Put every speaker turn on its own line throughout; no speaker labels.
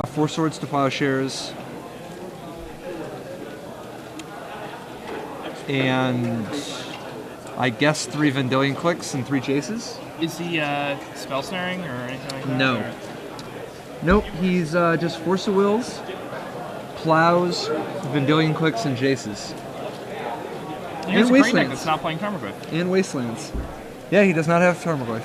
4 swords to plowshares. And I guess 3 Vendilion clicks and 3 chases.
Is he spell snaring or anything like that?
No.
Or?
Nope, he's just Force of Wills, plows, Vendilion clicks, and chases.
And Wastelands. That's not playing Tarmogoyf.
And Wastelands. Yeah, he does not have Tarmogoyf.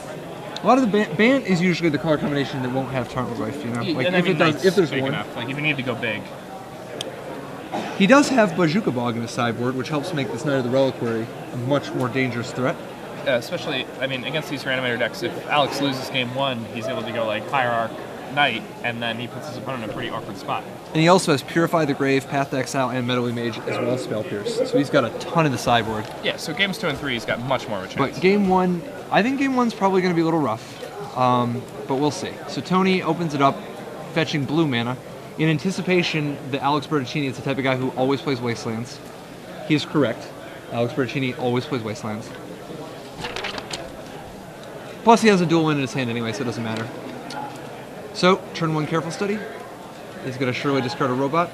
A lot of the ban is usually the color combination that won't have Tarmogoyf, you know? Like if there's
big
one.
enough. Like if you need to go big.
He does have Bajuka Bog in his sideboard, which helps make this Knight of the Reliquary a much more dangerous threat.
Especially, I mean, against these Reanimator decks, if Alex loses game 1, he's able to go like Hierarch, Knight, and then he puts his opponent in a pretty awkward spot.
And he also has Purify the Grave, Path to Exile, and Meddling Mage, as well as Spell Pierce. So he's got a ton in the sideboard.
Yeah, so games 2 and 3, he's got much more of a chance.
But game 1, I think game 1's probably going to be a little rough, but we'll see. So Tony opens it up, fetching blue mana, in anticipation that Alex Bertoncini is the type of guy who always plays Wastelands. He is correct. Alex Bertoncini always plays Wastelands. Plus he has a dual win in his hand anyway, so it doesn't matter. So, turn 1 Careful Study. He's going to surely discard a robot.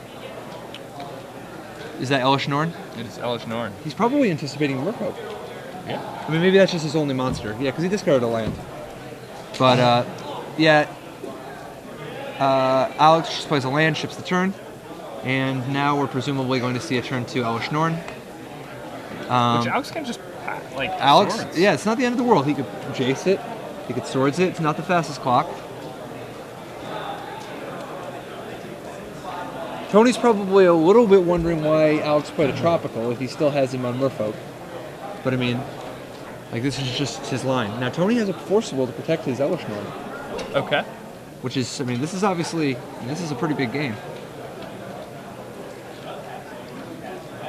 Is that Elish Norn?
It is Elish Norn.
He's probably anticipating Merfolk.
Yeah.
I mean, maybe that's just his only monster. Yeah, because he discarded a land. But, yeah. Alex just plays a land, ships the turn. And now we're presumably going to see a turn to Elish Norn.
Which Alex can just, like,
Alex,
swords.
yeah, it's not the end of the world. He could Jace it. He could Swords it. It's not the fastest clock. Tony's probably a little bit wondering why Alex played a Tropical if he still has him on Merfolk. But I mean, like, this is just his line. Now, Tony has a Force of Will to protect his Elish Norn.
Okay.
Which is, I mean, this is obviously, this is a pretty big game.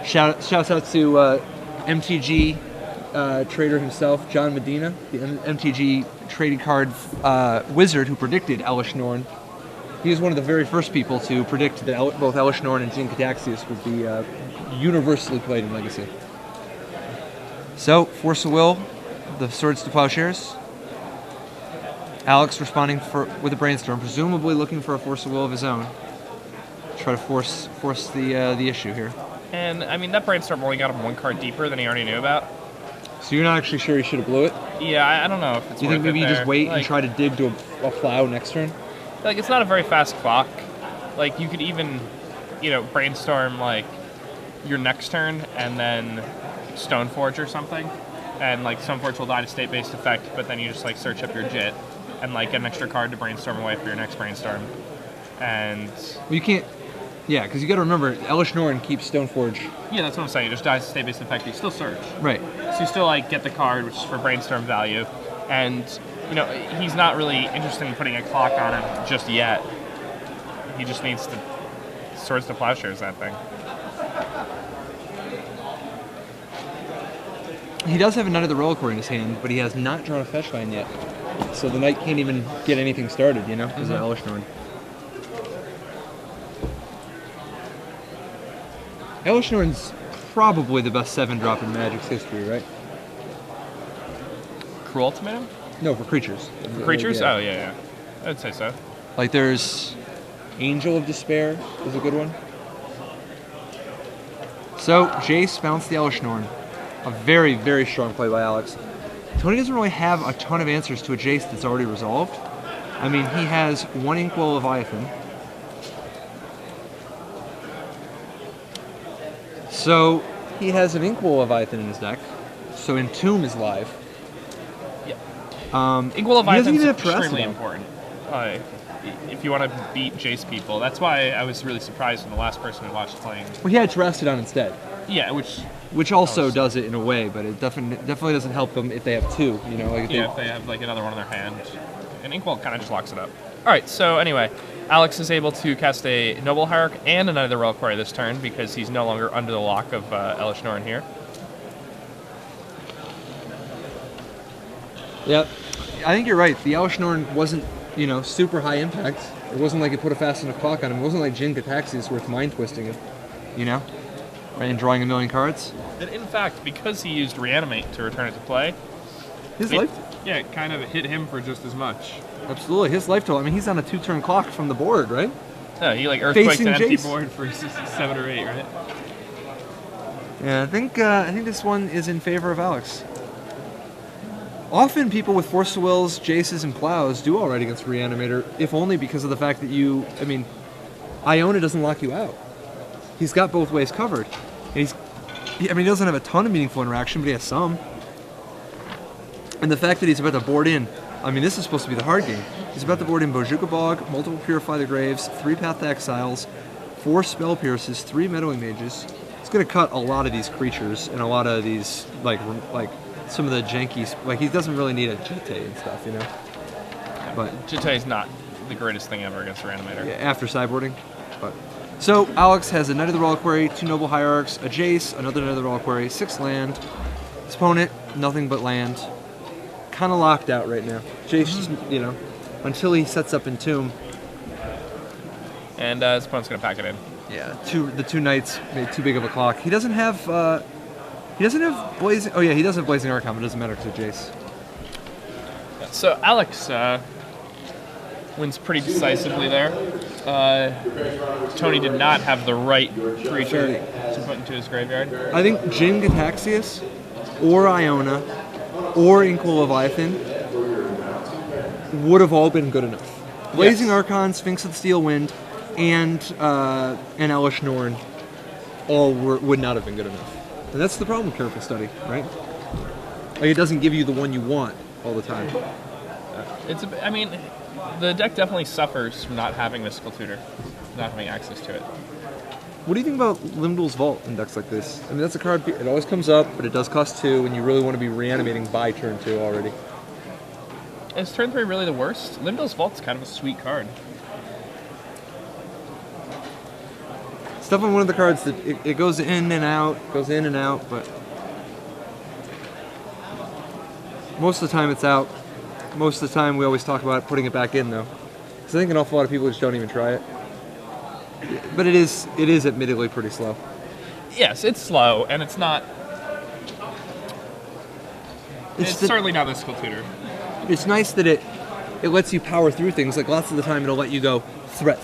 Shouts out to MTG trader himself, John Medina, the MTG trading card wizard who predicted Elish Norn. He was one of the very first people to predict that both Elish Norn and Jin Cataxius would be universally played in Legacy. So, Force of Will, the Swords to Plowshares. Alex responding with a Brainstorm, presumably looking for a Force of Will of his own. Try to force the issue here.
And, I mean, that Brainstorm only got him 1 card deeper than he already knew about.
So you're not actually sure he should have blew it?
Yeah, I don't know if it's
you
worth
think maybe
it
you just wait
like,
and try to dig to a plow next turn?
Like, it's not a very fast clock. Like, you could even, you know, Brainstorm, like, your next turn and then Stoneforge or something. And, like, Stoneforge will die to state-based effect, but then you just, like, search up your JIT and, like, get an extra card to Brainstorm away for your next Brainstorm. And...
Well, you can't... Yeah, because you got to remember, Elish Norn keeps Stoneforge.
Yeah, that's what I'm saying. It just dies to state-based effect. You still search.
Right.
So you still, like, get the card, which is for Brainstorm value. And, you know, he's not really interested in putting a clock on it just yet. He just needs to Swords to Plowshares that thing.
He does have a Knight of the Reliquary in his hand, but he has not drawn a fetch line yet. So the Knight can't even get anything started, you know, because of Elish Norn. Elish Norn's probably the best 7-drop in Magic's history, right?
Cruel Ultimatum?
No, for creatures.
For creatures?
Yeah.
Oh, yeah. I'd say so.
Like, there's Angel of Despair is a good one. So, Jace bounced the Elish Norn. A very, very strong play by Alex. Tony doesn't really have a ton of answers to a Jace that's already resolved. I mean, he has 1 Inkwell Leviathan. So, he has an Inkwell Leviathan in his deck. So, Entomb is live.
Yep. Inkwell Leviathan is extremely
Terrestrial.
important. If you want to beat Jace people. That's why I was really surprised when the last person who watched playing...
Well, he had Terrastodon instead.
Yeah,
which also does it in a way, but it definitely doesn't help them if they have 2, you know? Like
if they have like another one in their hand. And Inkwell kind of just locks it up. Alright, so anyway, Alex is able to cast a Noble Hierarch and a Knight of the Reliquary this turn because he's no longer under the lock of Elish Norn here.
Yep. I think you're right. The Elish Norn wasn't, you know, super high impact. It wasn't like it put a fast enough clock on him. It wasn't like Jin Cataxius worth mind twisting it, you know? Right, and drawing a million cards.
And in fact, because he used Reanimate to return it to play, it kind of hit him for just as much.
Absolutely. His life total, I mean, he's on a 2-turn clock from the board, right?
No, he like earthquakes
Facing
an empty
Jace.
board for 7 or 8, right?
Yeah, I think this one is in favor of Alex. Often people with Force of Wills, Jaces, and Plows do all right against Reanimator, if only because of the fact that Iona doesn't lock you out. He's got both ways covered. And he doesn't have a ton of meaningful interaction, but he has some. And the fact that he's about to board in, this is supposed to be the hard game. He's about to board in Bojuka Bog, multiple Purify the Graves, 3 Path to Exiles, 4 Spell Pierces, 3 Meddling Mages. It's going to cut a lot of these creatures and a lot of these, like some of the janky, like he doesn't really need a Jite and stuff, you know? But
Jite is not the greatest thing ever against Reanimator.
Yeah, after sideboarding. But so Alex has a Knight of the Reliquary, 2 Noble Hierarchs, a Jace, another Knight of the Reliquary, 6 land. His opponent, nothing but land. Kind of locked out right now. Jace just, until he sets up Entomb.
And his opponent's going to pack it in.
Yeah, the 2 Knights made too big of a clock. He doesn't have Blazing. Oh yeah, he does have Blazing Archon, but it doesn't matter because of Jace.
So Alex wins pretty decisively there. Tony did not have the right creature to put into his graveyard.
I think Jin Gataxias, or Iona, or Inkwell Leviathan would have all been good enough. Blazing Archon, Sphinx of the Steel Wind, and Elish Norn all would not have been good enough. And that's the problem with Careful Study, right? Like, it doesn't give you the one you want all the time.
The deck definitely suffers from not having Mystical Tutor, not having access to it.
What do you think about Limdol's Vault in decks like this? That's a card, it always comes up, but it does cost 2, and you really want to be reanimating by turn 2 already.
Is turn 3 really the worst? Limdol's Vault's kind of a sweet card.
It's definitely one of the cards that it goes in and out, but most of the time it's out. Most of the time we always talk about putting it back in, though. Because I think an awful lot of people just don't even try it. But it is admittedly pretty slow.
Yes, it's slow, and it's not... It's certainly not Mystical Tutor.
It's nice that it lets you power through things. Like, lots of the time it'll let you go threat,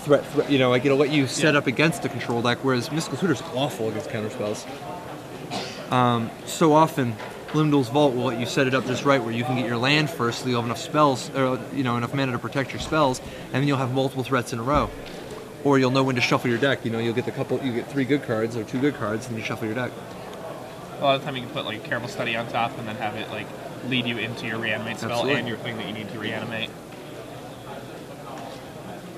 it'll let you set up against a control deck, whereas Mystical Tutor's awful against counterspells. So often, Limdol's Vault will let you set it up just right, where you can get your land first, so you'll have enough spells, or enough mana to protect your spells, and then you'll have multiple threats in a row. Or you'll know when to shuffle your deck. You'll get you get 3 good cards or 2 good cards, and you shuffle your deck.
A lot of the time you can put like Careful Study on top, and then have it like lead you into your reanimate spell and your thing that you need to reanimate.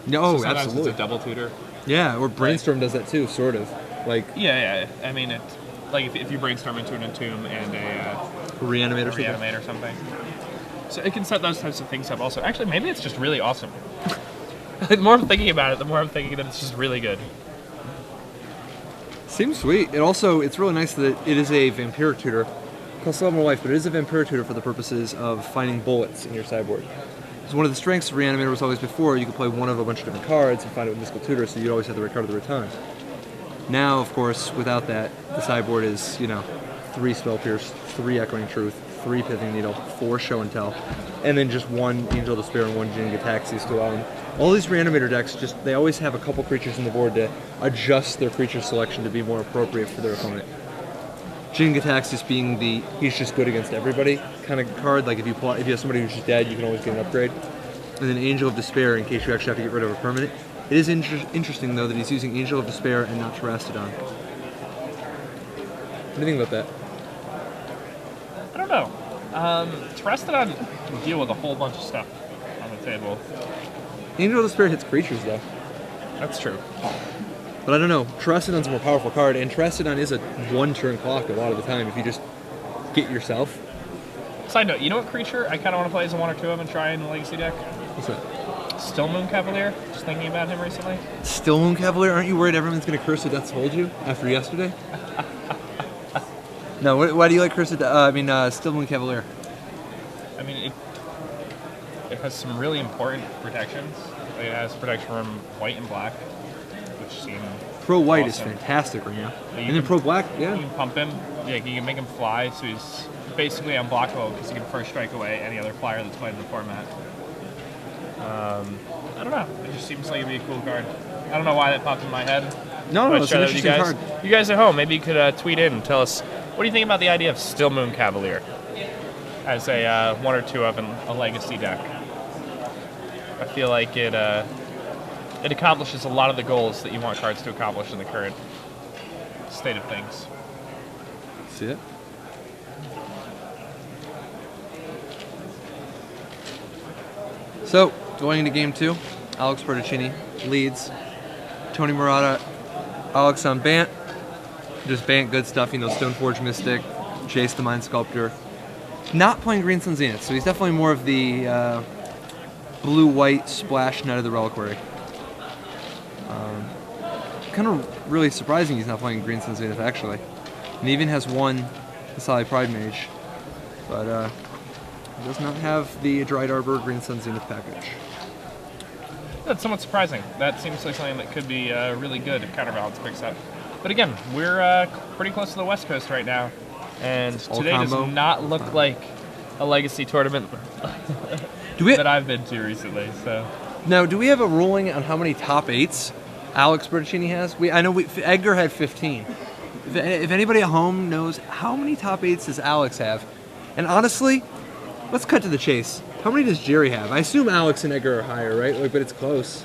No,
so sometimes
absolutely.
It's a double tutor.
Yeah, or Brainstorm does that too, sort of. Like
yeah. It's like if you brainstorm into an Entomb and a
reanimate
or something. So it can set those types of things up. Also, actually, maybe it's just really awesome. The more I'm thinking about it, the more I'm thinking that it's just really good.
Seems sweet. It's really nice that it is a Vampiric Tutor. It costs a lot more life, but it is a Vampiric Tutor for the purposes of finding bullets in your sideboard. Because one of the strengths of Reanimator was always before, you could play one of a bunch of different cards and find it with Mystical Tutor, so you'd always have the right card at the right time. Now, of course, without that, the sideboard is, 3 Spell Pierce, 3 Echoing Truth, 3 Pithing Needle, 4 Show and Tell, and then just 1 Angel of Despair and 1 Jin Gataxias to allow them. All these Reanimator decks, they always have a couple creatures on the board to adjust their creature selection to be more appropriate for their opponent. Jin Gataxias being the he's just good against everybody kind of card. Like if you have somebody who's just dead, you can always get an upgrade. And then Angel of Despair in case you actually have to get rid of a permanent. It is interesting though that he's using Angel of Despair and not Terastodon. What do you think about that?
I don't know. Terastodon can deal with a whole bunch of stuff on the table.
Angel of Despair hits creatures though.
That's true.
But I don't know. Terastodon's a more powerful card, and Terastodon is a 1-turn clock a lot of the time if you just get yourself.
Side note, you know what creature I kind of want to play as a 1 or 2 of them and try in the Legacy deck?
What's that?
Still Moon Cavalier. Just thinking about him recently.
Still Moon Cavalier? Aren't you worried everyone's going to Curse of Death hold you after yesterday? No, why do you like Curse of Death? Still Moon Cavalier.
It has some really important protections. Like it has protection from white and black, which seem
Pro White
awesome.
is fantastic right now. And then Pro Black, yeah.
You can pump him. Yeah, you can make him fly, so he's basically unblockable because he can first strike away any other flyer that's played in the format. I don't know. It just seems like it'd be a cool card. I don't know why that popped in my head.
No,
But
it's
share
an
that with
interesting
you guys.
card.
You guys at home, maybe you could tweet in and tell us, what do you think about the idea of Still Moon Cavalier as a 1 or 2 of a legacy deck? I feel like it accomplishes a lot of the goals that you want cards to accomplish in the current state of things.
See it? So, going into game 2, Alex Bertoncini leads. Tony Murata, Alex on Bant. Just Bant good stuff, Stoneforge Mystic, Jace the Mind Sculptor. Not playing Green Sun Zenith, so he's definitely more of the blue-white splash Knight of the Reliquary. Kind of really surprising he's not playing Green Sun Zenith, actually. And he even has one Asali Pride Mage, but he does not have the Dried Arbor Green Sun Zenith package.
That's somewhat surprising. That seems like something that could be really good if Counterbalance picks up. But again, we're pretty close to the West Coast right now, and today
combo.
does not look like a legacy tournament that I've been to recently. So
Now, do we have a ruling on how many top 8s Alex Bertoncini has? I know Edgar had 15. If anybody at home knows how many top 8s does Alex have, and honestly, let's cut to the chase. How many does Jerry have? I assume Alex and Edgar are higher, right? But it's close.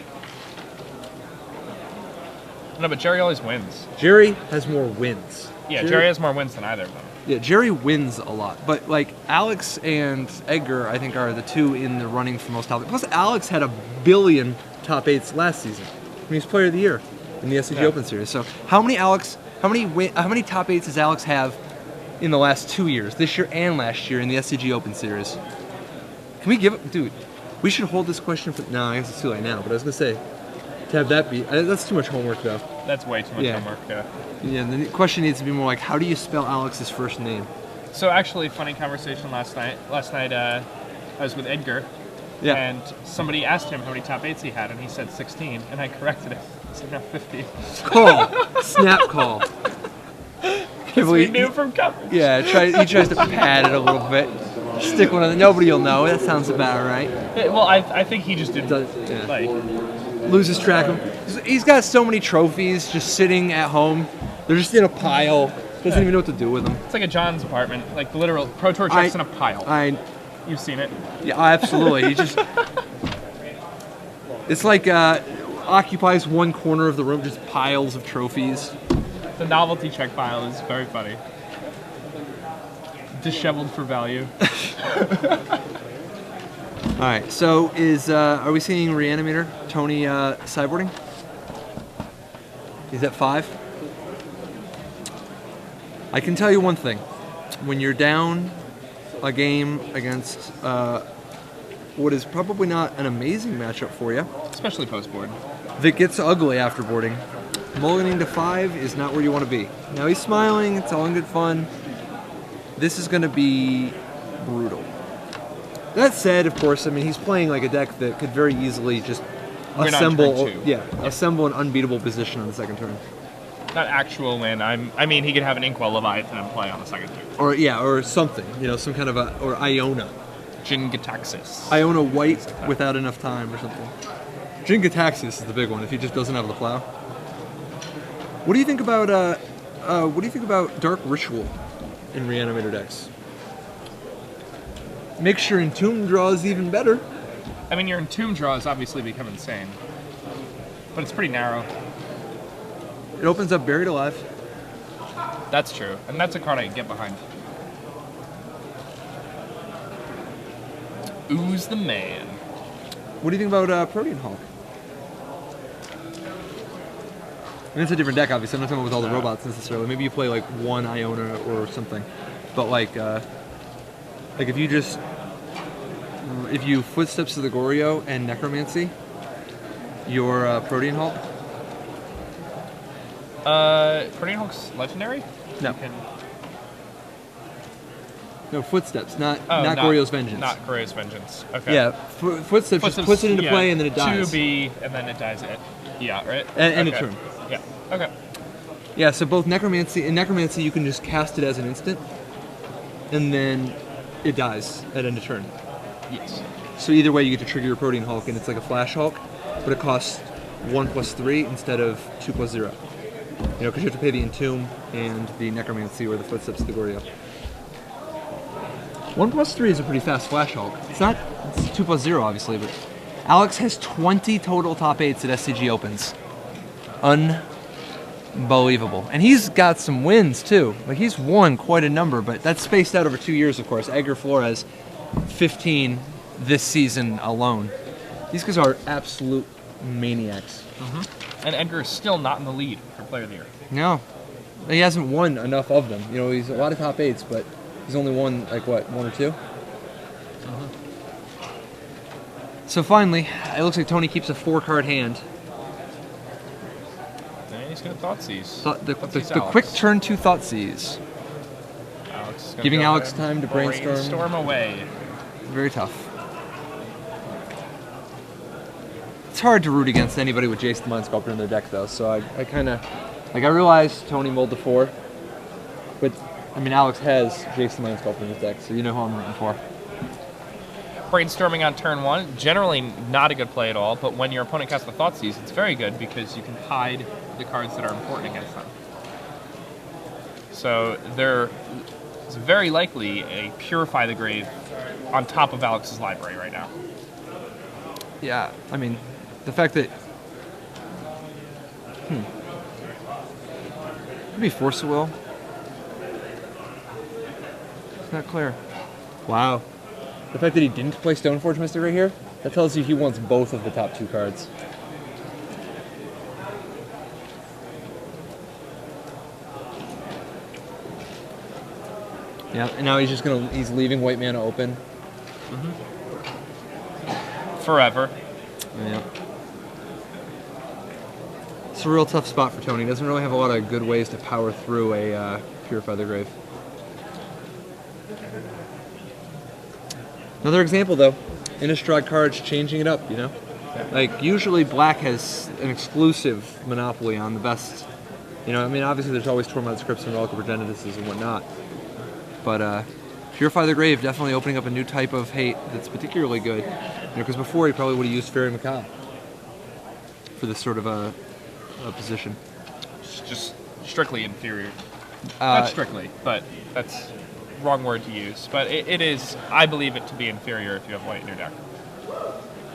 no, but Jerry always wins.
Jerry has more wins.
Yeah, Jerry has more wins than either of them.
Yeah, Jerry wins a lot, but Alex and Edgar, I think, are the 2 in the running for most top 8. Plus, Alex had 1 billion top 8s last season. He was Player of the Year in the SCG Open Series. So, how many top 8s does Alex have in the last 2 years, this year and last year in the SCG Open Series? Can we give it, dude? We should hold this question for. No, I guess it's too late now. But I was gonna say, to have that be, that's too much homework, though.
That's way too much homework.
Yeah, the question needs to be more like, how do you spell Alex's first name?
So actually, funny conversation last night. Last night, I was with Edgar, and somebody asked him how many top 8s he had, and he said 16, and I corrected him. So now 50.
Call. Snap call.
We knew from coverage.
Yeah, he tries to pad it a little bit. Stick one on the. Nobody will know. That sounds about right.
Yeah, well, I think he just didn't
loses track of him. He's got so many trophies just sitting at home. They're just in a pile. Doesn't even know what to do with them.
It's like a John's apartment, like the literal Pro Tour checks in a pile. You've seen it.
Yeah, absolutely. He just. It's like occupies one corner of the room, just piles of trophies.
The novelty check pile is very funny. Disheveled for value.
All right. So are we seeing Reanimator Tony sideboarding? He's at 5. I can tell you one thing: when you're down a game against what is probably not an amazing matchup for you,
especially post board,
that gets ugly after boarding, mulliganing to 5 is not where you want to be. Now he's smiling; it's all in good fun. This is going to be brutal. That said, of course, I mean, he's playing like a deck that could very easily just assemble an unbeatable position on the second turn.
Not actual win. I mean, he could have an Inkwell Leviathan and play on the second turn.
Or something, some kind of or Iona.
Jin-Gitaxias.
Iona white without enough time or something. Jin-Gitaxias is the big one if he just doesn't have the plow. What do you think about Dark Ritual in Reanimator decks? Makes your Entomb draws even better.
I mean, your Entomb draws obviously become insane, but it's pretty narrow.
It opens up Buried Alive.
That's true, and that's a card I can get behind. Ooze the man.
What do you think about Protean Hawk? I mean, it's a different deck, obviously. I'm not talking about with all the robots necessarily. Maybe you play like one Iona or something. But if you Footsteps to the Goryo and Necromancy, your Protean Hulk.
Protean Hulk's legendary?
No. No, Footsteps, not Goryo's Vengeance.
Not Goryo's Vengeance. Okay.
Yeah, Footsteps just puts it into play and then it dies.
2B and then it dies. Yeah, right?
And a turn.
Yeah, okay.
Yeah, so both Necromancy and Necromancy, you can just cast it as an instant, and then it dies at end of turn.
Yes.
So either way, you get to trigger your Protean Hulk, and it's like a Flash Hulk, but it costs 1+3 instead of 2+0. You know, because you have to pay the Entomb and the Necromancy or the Footsteps of the Gordio. 1+3 is a pretty fast Flash Hulk. It's 2+0 obviously, but Alex has 20 total top 8s at SCG Opens. Unbelievable. And he's got some wins too. Like he's won quite a number, but that's spaced out over 2 years, of course. Edgar Flores, 15 this season alone. These guys are absolute maniacs.
And Edgar is still not in the lead for Player of the Year.
No. He hasn't won enough of them. You know, he's a lot of top 8s, but he's only won, like, what, 1 or 2? So finally, it looks like Tony keeps a 4-card hand.
And he's going to Thoughtseize.
The quick turn to Thoughtseize. Giving Alex time to brainstorm.
Brainstorm away.
Very tough. It's hard to root against anybody with Jace the Mind Sculptor in their deck, though, so I kind of... Like, I realize Tony mulled the 4, but, I mean, Alex has Jace the Mind Sculptor in his deck, so you know who I'm rooting for.
Brainstorming on turn 1, generally not a good play at all, but when your opponent casts the Thoughtseize, it's very good because you can hide the cards that are important against them. So it's very likely a Purify the Grave on top of Alex's library right now.
Yeah, I mean, the fact that... Could be Force of Will. It's not clear. Wow. The fact that he didn't play Stoneforge Mystic right here, that tells you he wants both of the top 2 cards. Yeah, and now he's leaving white mana open.
Forever.
Yeah. It's a real tough spot for Tony. He doesn't really have a lot of good ways to power through a Purify the Grave. Another example, though, Innistrad cards changing it up, you know? Like, usually black has an exclusive monopoly on the best, you know, I mean, obviously there's always Tormented Scripts and Relic of Progenitus and whatnot, but Purify the Grave definitely opening up a new type of hate that's particularly good, you know, because before he probably would have used Fairy Macabre for this sort of a position.
It's just strictly inferior. Not strictly, but that's wrong word to use. But it is, I believe it to be inferior if you have white in your deck.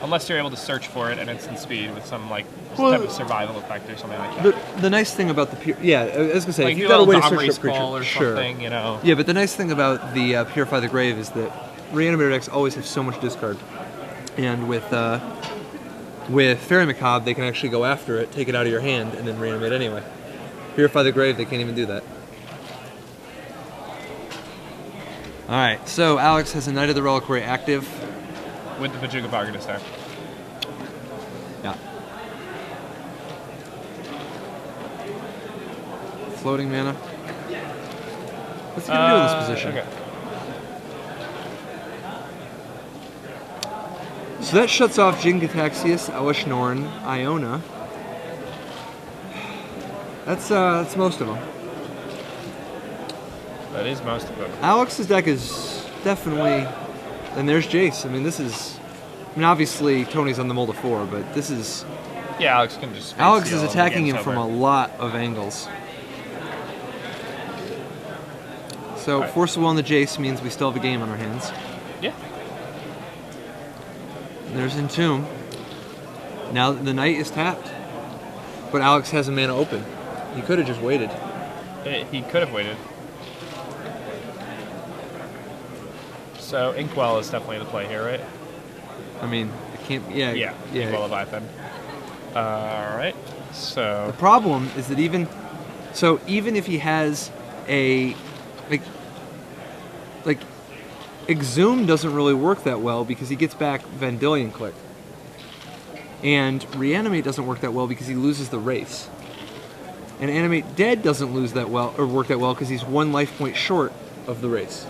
Unless you're able to search for it and instant speed with some type of survival effect or something like that.
The nice thing about the I was gonna say,
like
if you've got a way to search
Domri
for a creature,
or something, you know.
Yeah, but the nice thing about the Purify the Grave is that Reanimator decks always have so much discard, and with Fairy Macabre, they can actually go after it, take it out of your hand, and then reanimate anyway. Purify the Grave, they can't even do that. Alright, so Alex has a Knight of the Reliquary active.
With the Vajuga Bargadus there.
Yeah. Floating mana. What's he gonna do in this position?
Okay.
So that shuts off Jin-Gitaxias, Elesh Norn, Iona. That's most of them.
That is most of them.
Alex's deck is definitely, and there's Jace. I mean, this is, I mean, obviously Tony's on the mold of 4, but this is.
Yeah, Alex can just.
Alex is attacking him from a lot of angles. So right. Force of Will on the Jace means we still have a game on our hands.
Yeah.
And there's Entomb. Now the Knight is tapped, but Alex has a mana open. He could have just waited.
He could have waited. So Inkwell is definitely the play here, right?
I mean, it can't. Yeah.
Inkwell Leviathan. All right. So
the problem is that even if he has a like Exhume doesn't really work that well because he gets back Vandalion Click, and Reanimate doesn't work that well because he loses the race, and Animate Dead doesn't lose that well or work that well because he's 1 life point short of the race.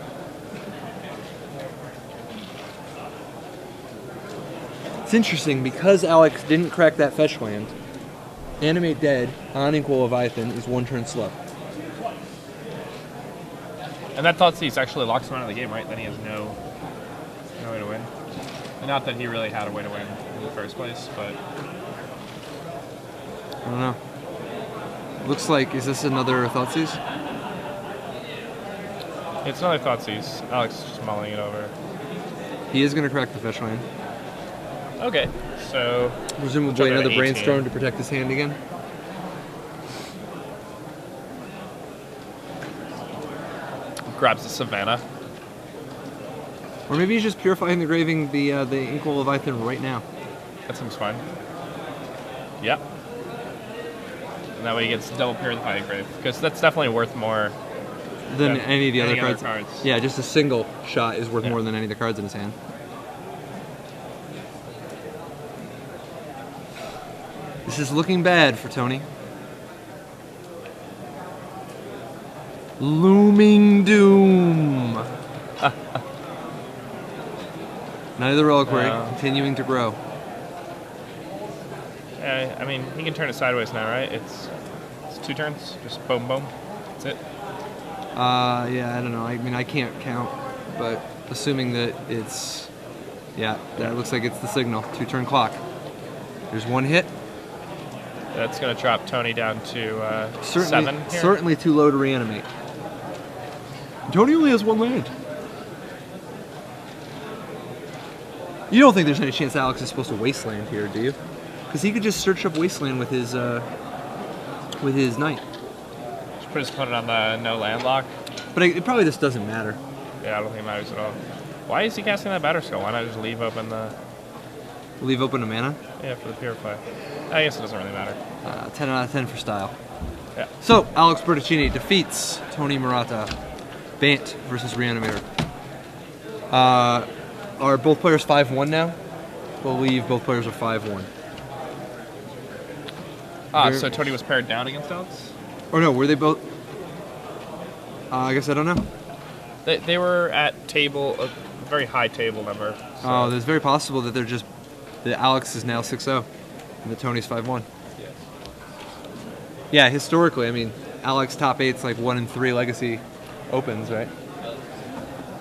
It's interesting, because Alex didn't crack that fetch land, Animate Dead on Inkwell Leviathan is 1 turn slow.
And that Thoughtseize actually locks him out of the game, right? Then he has no way to win. And not that he really had a way to win in the first place, but...
I don't know. Looks like, is this another Thoughtseize?
It's another Thoughtseize. Alex is just mulling it over.
He is going to crack the fetch land.
Okay, so...
Presumably another Brainstorm to protect his hand again.
Grabs the Savannah.
Or maybe he's just purifying the graving the Inkwell Leviathan right now.
That seems fine. Yep. And that way he gets double purifying the grave. Because that's definitely worth more
than any of the other cards.
cards.
Yeah, just a single shot is worth more than any of the cards in his hand. This is looking bad for Tony. Looming doom. Night of the Reliquary, continuing to grow.
I mean, he can turn it sideways now, right? It's 2 turns, just boom, boom. That's it.
Yeah, I don't know. I mean, I can't count, but assuming that it's, yeah, that looks like it's the signal. 2-turn clock. There's 1 hit.
That's going to drop Tony down to 7 here.
Certainly too low to reanimate. Tony only has 1 land. You don't think there's any chance Alex is supposed to wasteland here, do you? Because he could just search up wasteland with his knight.
Just put his opponent on the no land lock.
But it probably just doesn't matter.
Yeah, I don't think it matters at all. Why is he casting that Batter Skull? Why not just leave open the...
Leave open a mana?
Yeah, for the Purify. I guess it doesn't really matter.
10 out of 10 for style.
Yeah.
So, Alex Bertoncini defeats Tony Murata. Bant versus Reanimator. Are both players 5-1 now? I believe both players are 5-1.
So Tony was paired down against Alex?
Or no, were they both? I guess I don't know.
They were at table, a very high table number. So.
Oh, it's very possible that they're just, that Alex is now 6-0 and that Tony's 5-1.
Yes.
Yeah, historically, I mean, Alex top 8's like 1 in 3 Legacy opens, right?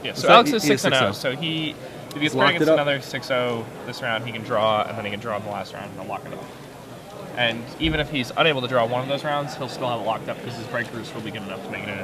Yeah, so Alex is 6-0,
6-0.
so if he gets paired against another 6-0 this round, he can draw, and then he can draw in the last round, and he'll lock it up. And even if he's unable to draw one of those rounds, he'll still have it locked up because his breakers will be good enough to make it in.